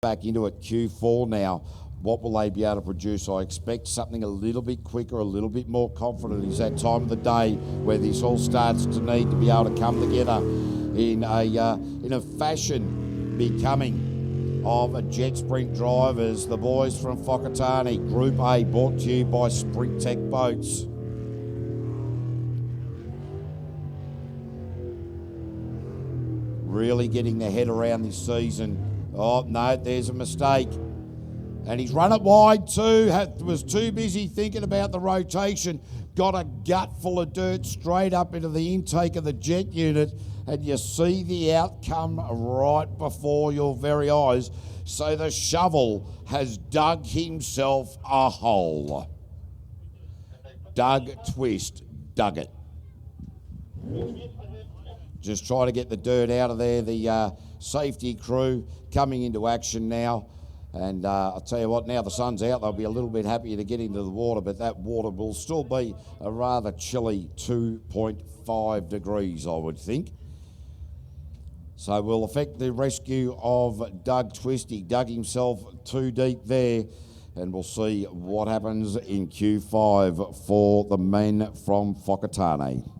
back into it, Q4 now. What will they be able to produce? I expect something a little bit quicker, a little bit more confident. It's that time of the day where this all starts to need to be able to come together in a fashion becoming of a jet sprint drivers. The boys from Whakatane, Group A, brought to you by Sprint Tech Boats. Really getting their head around this season. Oh, no, there's a mistake. And he's run it wide too, was too busy thinking about the rotation, got a gut full of dirt straight up into the intake of the jet unit, and you see the outcome right before your very eyes. So the shovel has dug himself a hole. Doug Twist dug it. Just trying to get the dirt out of there. The safety crew coming into action now. And I'll tell you what, now the sun's out, they'll be a little bit happier to get into the water, but that water will still be a rather chilly 2.5 degrees, I would think. So we'll affect the rescue of Doug Twist. He dug himself too deep there, and we'll see what happens in Q5 for the men from Whakatane.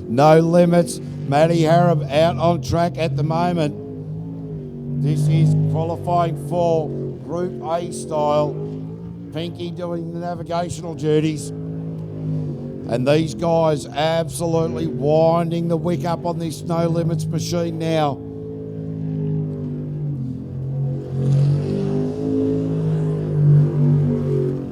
No Limits, Matty Harab out on track at the moment. This is qualifying for Group A style. Pinky doing the navigational duties. And these guys absolutely winding the wick up on this No Limits machine now.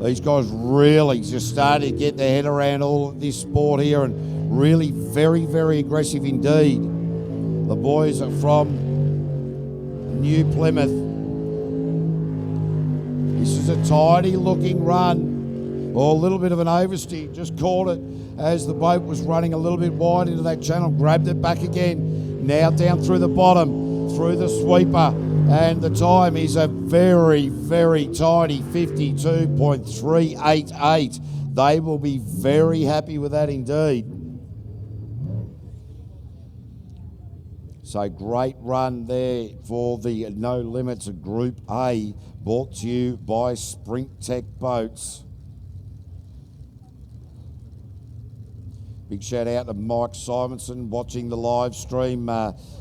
These guys really just started to get their head around all of this sport here, and really very, very aggressive indeed. The boys are from New Plymouth. This is a tidy looking run, or a little bit of an oversteer. Just caught it as the boat was running a little bit wide into that channel, grabbed it back again. Now down through the bottom, through the sweeper, and the time is a very, very tidy 52.388. They will be very happy with that indeed. So great run there for the No Limits Group A, brought to you by Sprint Tech Boats. Big shout out to Mike Simonson watching the live stream.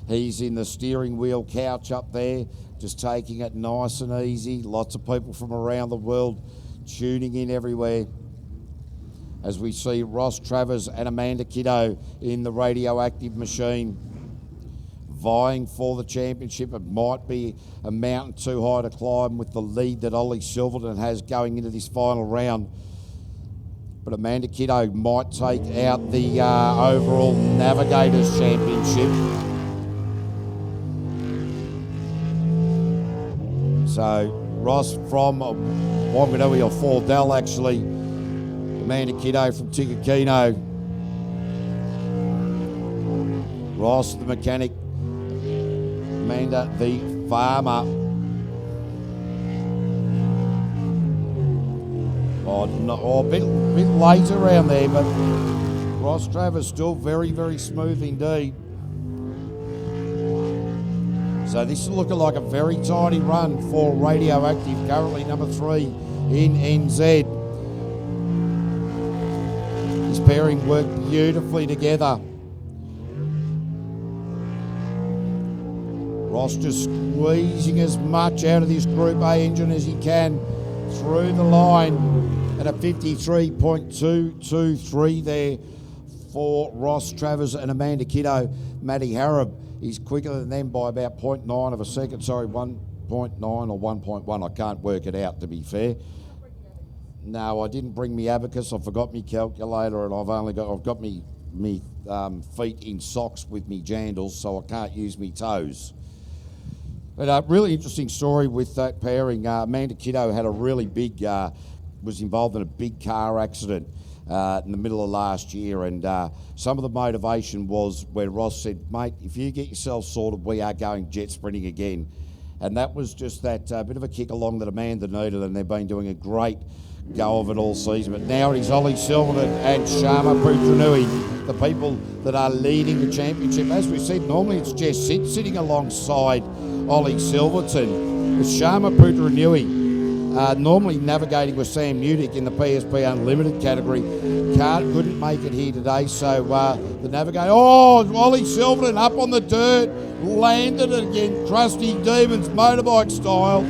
He's in the steering wheel couch up there, just taking it nice and easy. Lots of people from around the world tuning in everywhere as we see Ross Travers and Amanda Kiddo in the radioactive machine vying for the championship. It might be a mountain too high to climb with the lead that Ollie Silverton has going into this final round. But Amanda Kiddo might take out the overall Navigators Championship. So Ross from Wanganui or Fordell actually. Amanda Kiddo from Tikakino. Ross the mechanic. Amanda the farmer. A bit late around there, but Ross Travers still very, very smooth indeed. So this is looking like a very tidy run for Radioactive, currently number 3 in NZ. This pairing worked beautifully together. Ross just squeezing as much out of this Group A engine as he can through the line. At a 53.223 there for Ross Travers and Amanda Kiddo. Matty Harrop is quicker than them by about 0.9 of a second. Sorry, 1.9 or 1.1. I can't work it out, to be fair. No, I didn't bring me abacus. I forgot me calculator, and I've got me feet in socks with me jandals, so I can't use me toes. But a really interesting story with that pairing. Amanda Kiddo had a really big... was involved in a big car accident in the middle of last year, and some of the motivation was where Ross said, mate, if you get yourself sorted, we are going jet sprinting again. And that was just that bit of a kick along that Amanda needed, and they've been doing a great go of it all season. But now it is Ollie Silverton and Sharma Putranui, the people that are leading the championship. As we said, normally it's Jess sitting alongside Ollie Silverton. It's Sharma Putranui. Normally navigating with Sam Newdick in the PSP Unlimited category. Couldn't make it here today, so the navigator... Oh, Ollie Silverton up on the dirt, landed it again, Krusty Demons motorbike style.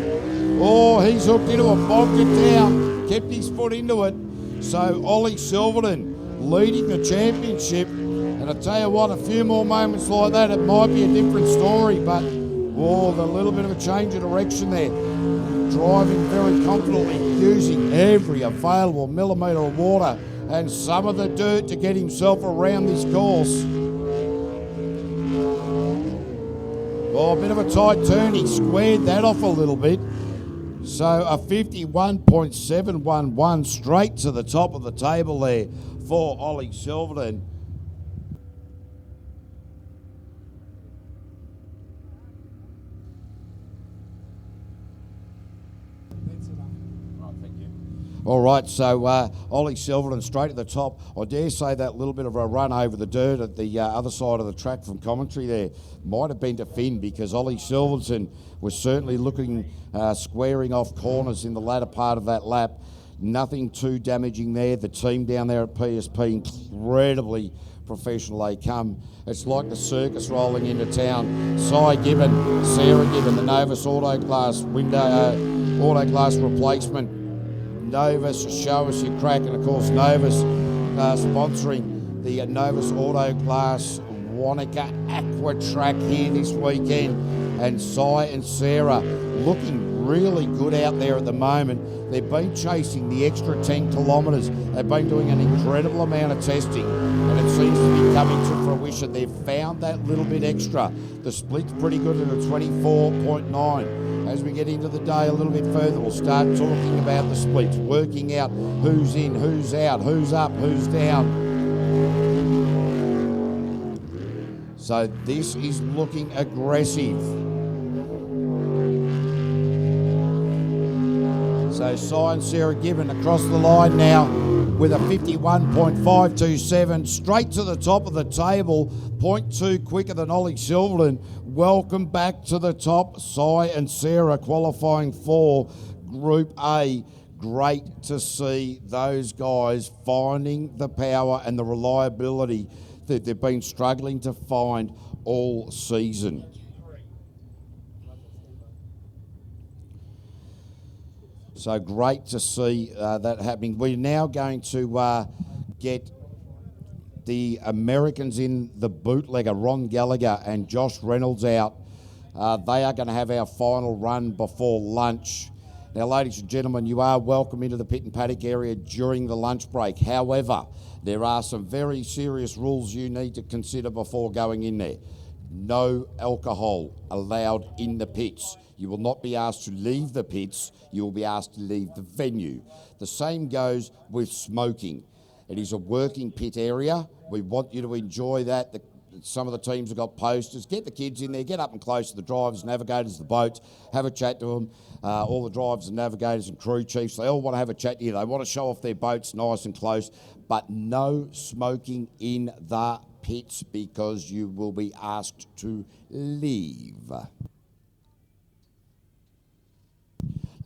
Oh, he's hooked into it, bonked it down, kept his foot into it. So Ollie Silverton leading the championship, and I tell you what, a few more moments like that, it might be a different story, but oh, the little bit of a change of direction there. Driving very confidently, using every available millimetre of water and some of the dirt to get himself around this course. Oh, a bit of a tight turn, he squared that off a little bit. So a 51.711 straight to the top of the table there for Ollie Silverton. All right, so Ollie Silverton straight at the top. I dare say that little bit of a run over the dirt at the other side of the track from commentary there might have been to Finn, because Ollie Silverton was certainly looking, squaring off corners in the latter part of that lap. Nothing too damaging there. The team down there at PSP, incredibly professional they come. It's like the circus rolling into town. Cy Gibbon, Sarah Gibbon, the Novus Autoglass Autoglass replacement. Novus, show us your crack, and of course Novus sponsoring the Novus Autoglass Wanaka Aqua Track here this weekend. And Cy and Sarah looking really good out there at the moment. They've been chasing the extra 10 kilometres. They've been doing an incredible amount of testing, and it seems to be coming to fruition. They've found that little bit extra. The split's pretty good at a 24.9. As we get into the day a little bit further, we'll start talking about the splits, working out who's in, who's out, who's up, who's down. So this is looking aggressive. So Cy and Sarah Gibbon across the line now with a 51.527, straight to the top of the table, 0.2 quicker than Ollie Silverton. Welcome back to the top, Cy and Sarah qualifying for Group A. great to see those guys finding the power and the reliability that they've been struggling to find all season. So great to see that happening. We're now going to get the Americans in the bootlegger, Ron Gallagher and Josh Reynolds out. They are going to have our final run before lunch. Now, ladies and gentlemen, you are welcome into the pit and paddock area during the lunch break. However, there are some very serious rules you need to consider before going in there. No alcohol allowed in the pits. You will not be asked to leave the pits. You will be asked to leave the venue. The same goes with smoking. It is a working pit area. We want you to enjoy that. Some of the teams have got posters. Get the kids in there. Get up and close to the drivers, navigators, the boats. Have a chat to them. All the drivers and navigators and crew chiefs, they all want to have a chat to you. They want to show off their boats nice and close. But no smoking in the pits because you will be asked to leave.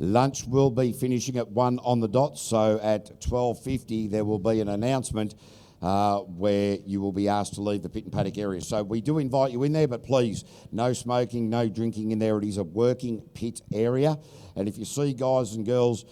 Lunch will be finishing at 1 on the dot, so at 12:50 there will be an announcement where you will be asked to leave the pit and paddock area. So we do invite you in there, but please, no smoking, no drinking in there. It is a working pit area. And if you see guys and girls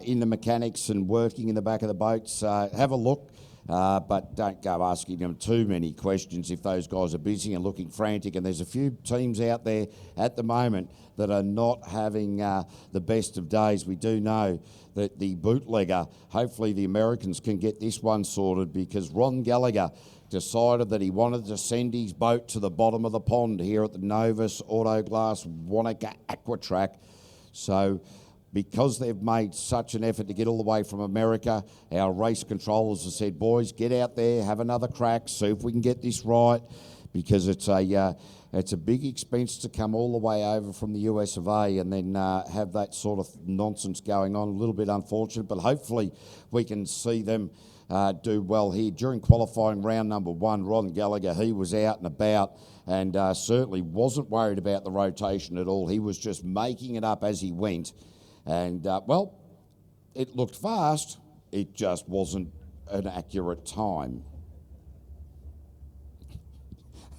in the mechanics and working in the back of the boats, have a look. But don't go asking them too many questions if those guys are busy and looking frantic. And there's a few teams out there at the moment that are not having the best of days. We do know that the bootlegger, hopefully the Americans can get this one sorted, because Ron Gallagher decided that he wanted to send his boat to the bottom of the pond here at the Novus Autoglass Wanaka Aqua Track. So because they've made such an effort to get all the way from America, our race controllers have said, boys, get out there, have another crack, see if we can get this right, because it's a big expense to come all the way over from the US of A and then have that sort of nonsense going on. A little bit unfortunate, but hopefully we can see them do well here. During qualifying round number 1, Ron Gallagher, he was out and about and certainly wasn't worried about the rotation at all. He was just making it up as he went. And, well, it looked fast. It just wasn't an accurate time.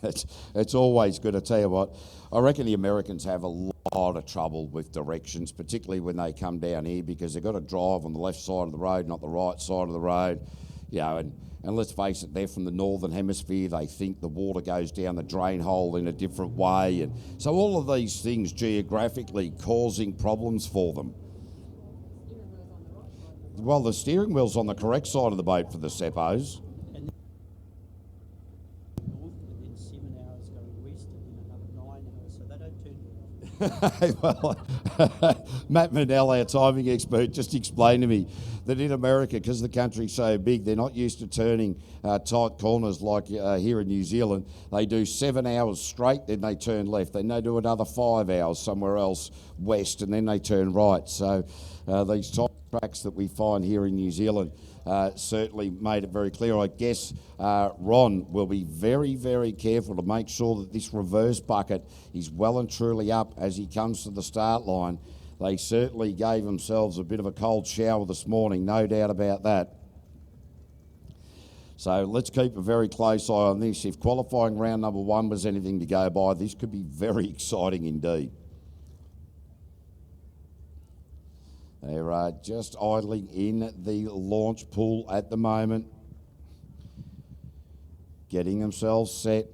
It's always good. I tell you what, I reckon the Americans have a lot of trouble with directions, particularly when they come down here, because they've got to drive on the left side of the road, not the right side of the road. You know, and let's face it, they're from the northern hemisphere. They think the water goes down the drain hole in a different way. And so all of these things geographically causing problems for them. Well, the steering wheel's on the correct side of the boat for the Seppos. Well, Matt Manell, our timing expert, just explained to me that in America, because the country's so big, they're not used to turning tight corners like here in New Zealand. They do 7 hours straight, then they turn left. Then they do another 5 hours somewhere else west, and then they turn right. So these tight tracks that we find here in New Zealand certainly made it very clear. I guess Ron will be very, very careful to make sure that this reverse bucket is well and truly up as he comes to the start line. They certainly gave themselves a bit of a cold shower this morning, no doubt about that. So let's keep a very close eye on this. If qualifying round number 1 was anything to go by, this could be very exciting indeed. They're just idling in the launch pool at the moment, getting themselves set.